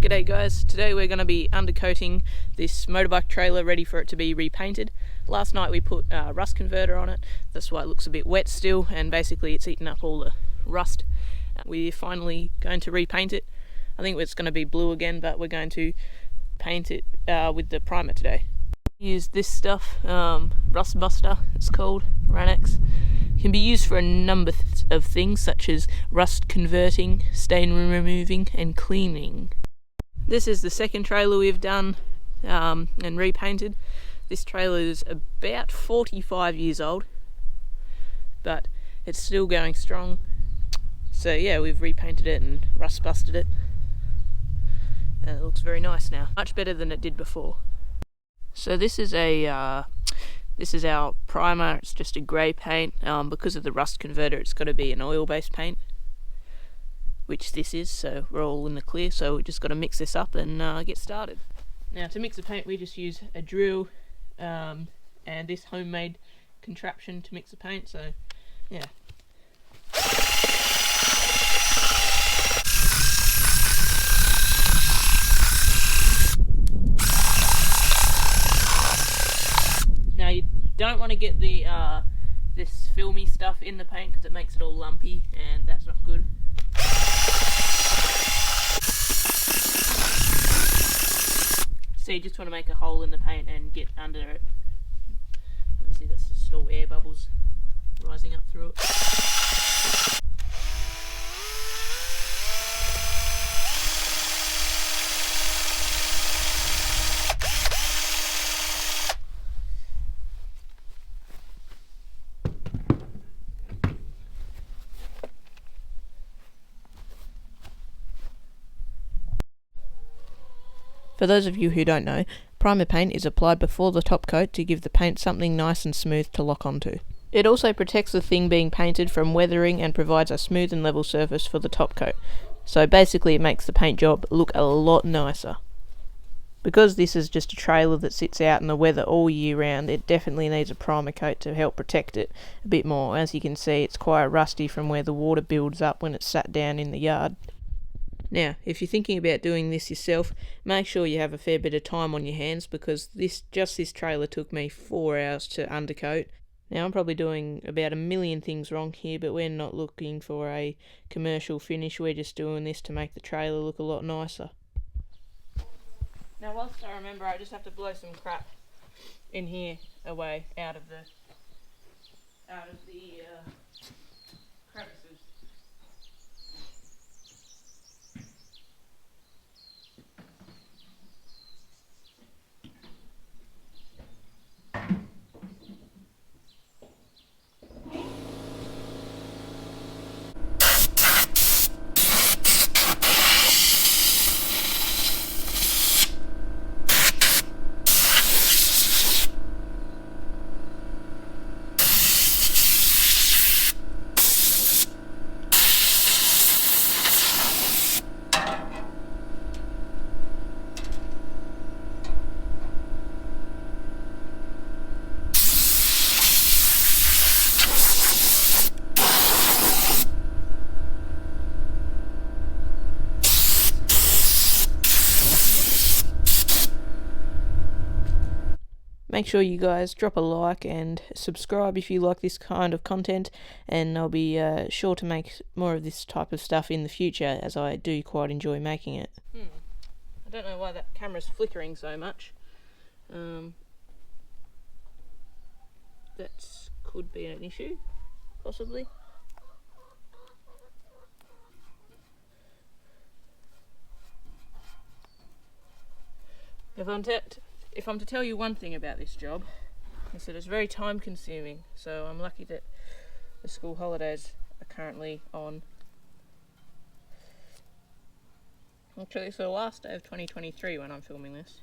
G'day guys, today we're going to be undercoating this motorbike trailer ready for it to be repainted. Last night we put rust converter on it, that's why it looks a bit wet still, and basically it's eaten up all the rust. We're finally going to repaint it. I think it's going to be blue again, but we're going to paint it with the primer today. Use this stuff, Rust Buster it's called, Ranex. Can be used for a number of things such as rust converting, stain removing and cleaning. This is the second trailer we've done and repainted. This trailer is about 45 years old, but it's still going strong. So yeah, we've repainted it and rust busted it. And it looks very nice now, much better than it did before. So this is our primer. It's just a grey paint. Because of the rust converter, it's got to be an oil-based paint, which this is, so we're all in the clear. So we just got to mix this up and get started. Now to mix the paint we just use a drill and this homemade contraption to mix the paint, so yeah. Now you don't want to get the this filmy stuff in the paint because it makes it all lumpy and that's not good. So you just want to make a hole in the paint and get under it. Obviously that's just all air bubbles rising up through it. For those of you who don't know, primer paint is applied before the top coat to give the paint something nice and smooth to lock onto. It also protects the thing being painted from weathering and provides a smooth and level surface for the top coat. So basically it makes the paint job look a lot nicer. Because this is just a trailer that sits out in the weather all year round, it definitely needs a primer coat to help protect it a bit more. As you can see, it's quite rusty from where the water builds up when it's sat down in the yard. Now, if you're thinking about doing this yourself, make sure you have a fair bit of time on your hands because this trailer took me 4 hours to undercoat. Now, I'm probably doing about a million things wrong here, but we're not looking for a commercial finish. We're just doing this to make the trailer look a lot nicer. Now, whilst I remember, I just have to blow some crap in here away out of the crevices. Make sure you guys drop a like and subscribe if you like this kind of content, and I'll be sure to make more of this type of stuff in the future as I do quite enjoy making it. I don't know why that camera's flickering so much. That could be an issue, possibly. If I'm to tell you one thing about this job, is that it's very time consuming, so I'm lucky that the school holidays are currently on. Actually, it's the last day of 2023 when I'm filming this.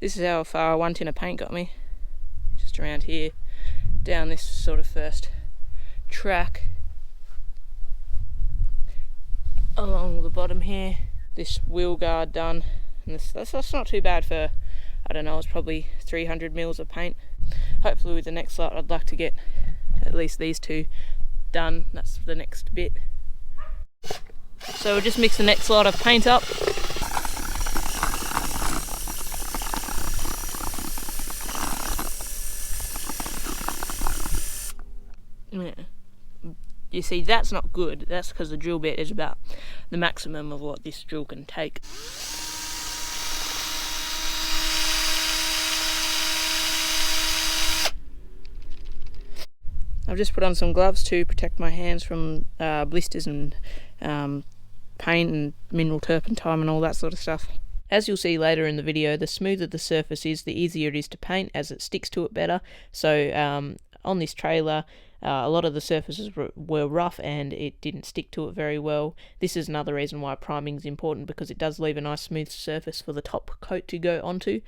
This is how far one tin of paint got me. Just around here, down this sort of first track, along the bottom here. This wheel guard done, and that's not too bad for, I don't know, it's probably 300 mils of paint. Hopefully with the next lot I'd like to get at least these two done. That's the next bit. So we'll just mix the next lot of paint up. Yeah. You see, that's not good. That's because the drill bit is about the maximum of what this drill can take. I've just put on some gloves to protect my hands from blisters and paint and mineral turpentine and all that sort of stuff. As you'll see later in the video, the smoother the surface is, the easier it is to paint as it sticks to it better. So on this trailer, a lot of the surfaces were rough and it didn't stick to it very well. This is another reason why priming is important, because it does leave a nice smooth surface for the top coat to go onto.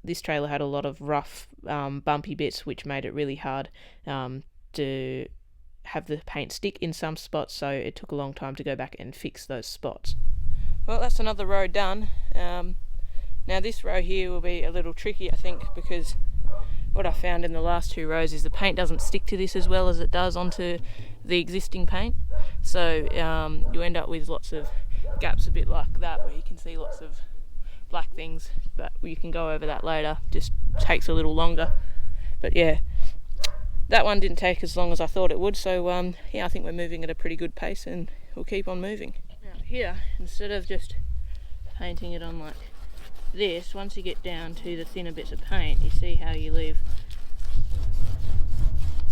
This trailer had a lot of rough, bumpy bits, which made it really hard to have the paint stick in some spots, so it took a long time to go back and fix those spots. Well, that's another row done. Now this row here will be a little tricky, I think, because what I found in the last two rows is the paint doesn't stick to this as well as it does onto the existing paint. So you end up with lots of gaps a bit like that, where you can see lots of black things, but you can go over that later. Just takes a little longer. But yeah, that one didn't take as long as I thought it would, so yeah, I think we're moving at a pretty good pace and we'll keep on moving. Now here, instead of just painting it on like this, once you get down to the thinner bits of paint, you see how you leave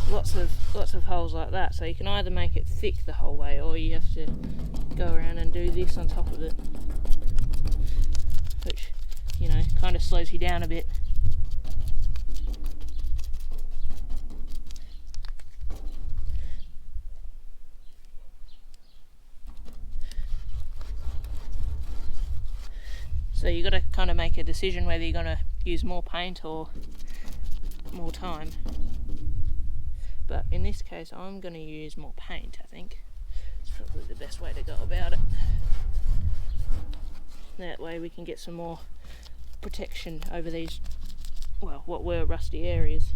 lots of holes like that. So you can either make it thick the whole way, or you have to go around and do this on top of it, which, you know, kind of slows you down a bit. So you've got to kind of make a decision whether you're going to use more paint or more time. But in this case, I'm going to use more paint, I think. It's probably the best way to go about it. That way we can get some more protection over these, well, what were rusty areas.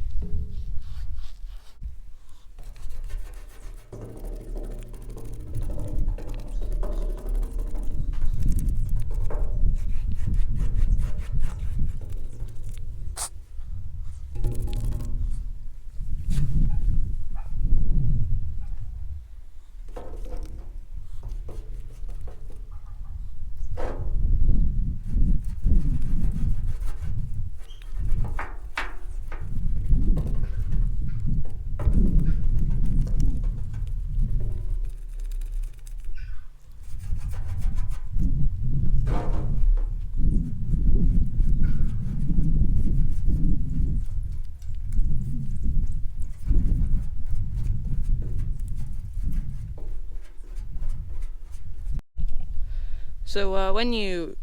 So when you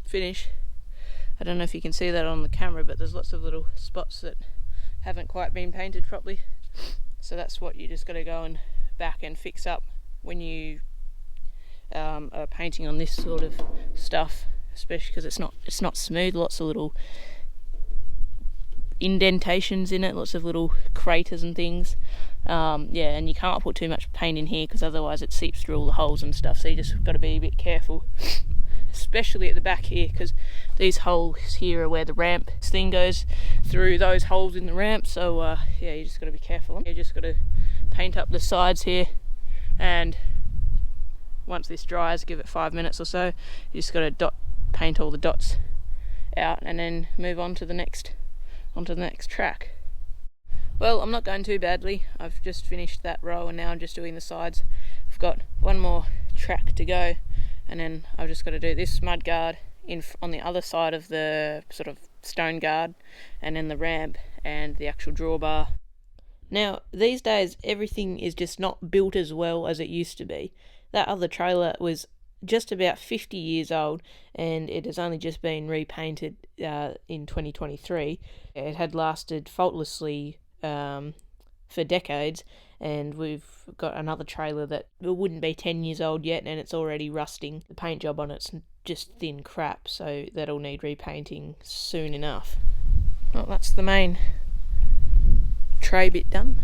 finish, I don't know if you can see that on the camera, but there's lots of little spots that haven't quite been painted properly. So that's what you just got to go and back and fix up when you are painting on this sort of stuff, especially because it's not smooth. Lots of little indentations in it, lots of little craters and things. Yeah, and you can't put too much paint in here because otherwise it seeps through all the holes and stuff, so you just got to be a bit careful, especially at the back here, because these holes here are where the ramp thing goes through those holes in the ramp. So yeah, you just got to be careful. You just got to paint up the sides here, and once this dries, give it 5 minutes or so, you just got to paint all the dots out and then move on to the next track. Well, I'm not going too badly. I've just finished that row and now I'm just doing the sides. I've got one more track to go, and then I've just got to do this mud guard on the other side of the sort of stone guard, and then the ramp and the actual drawbar. Now, these days everything is just not built as well as it used to be. That other trailer was just about 50 years old, and it has only just been repainted in 2023. It had lasted faultlessly for decades, and we've got another trailer that wouldn't be 10 years old yet, and it's already rusting. The paint job on it's just thin crap, so that'll need repainting soon enough. Well, that's the main tray bit done.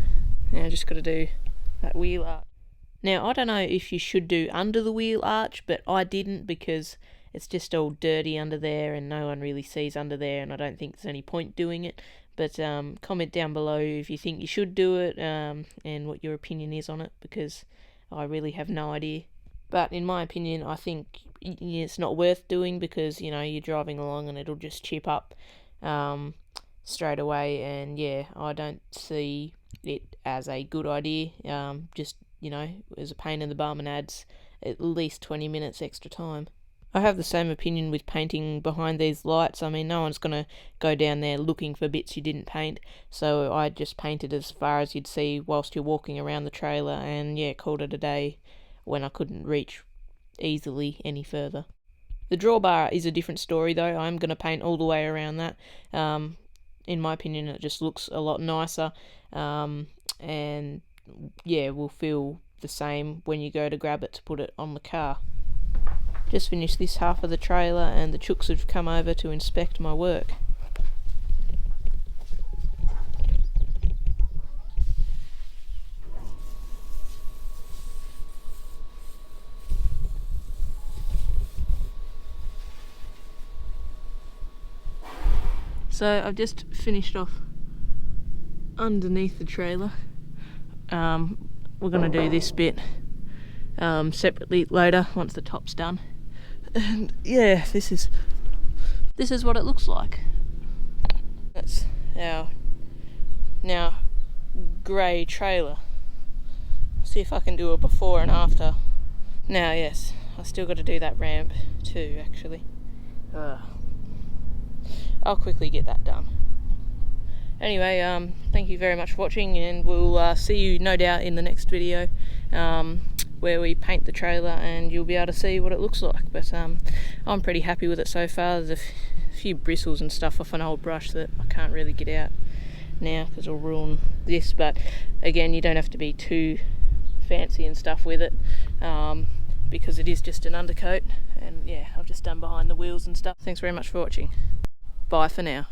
Now I just got to do that wheel arch. Now I don't know if you should do under the wheel arch, but I didn't because it's just all dirty under there and no one really sees under there, and I don't think there's any point doing it. But comment down below if you think you should do it and what your opinion is on it, because I really have no idea. But in my opinion, I think it's not worth doing because, you know, you're driving along and it'll just chip up straight away, and yeah, I don't see it as a good idea. Just, you know, as a pain in the bum and adds at least 20 minutes extra time. I have the same opinion with painting behind these lights. I mean, no one's going to go down there looking for bits you didn't paint, so I just painted as far as you'd see whilst you're walking around the trailer, and yeah, called it a day when I couldn't reach easily any further. The drawbar is a different story though. I'm going to paint all the way around that. In my opinion, it just looks a lot nicer, and yeah, will feel the same when you go to grab it to put it on the car. Just finished this half of the trailer and the chooks have come over to inspect my work. So I've just finished off underneath the trailer. We're going to do this bit separately later once the top's done. And yeah, this is what it looks like. That's our now grey trailer. See if I can do a before and after. Now yes, I still got to do that ramp too actually. I'll quickly get that done. Anyway, thank you very much for watching, and we'll see you no doubt in the next video where we paint the trailer and you'll be able to see what it looks like. But I'm pretty happy with it so far. There's a few bristles and stuff off an old brush that I can't really get out now because it'll ruin this, but again, you don't have to be too fancy and stuff with it because it is just an undercoat. And yeah, I've just done behind the wheels and stuff. Thanks very much for watching. Bye for now.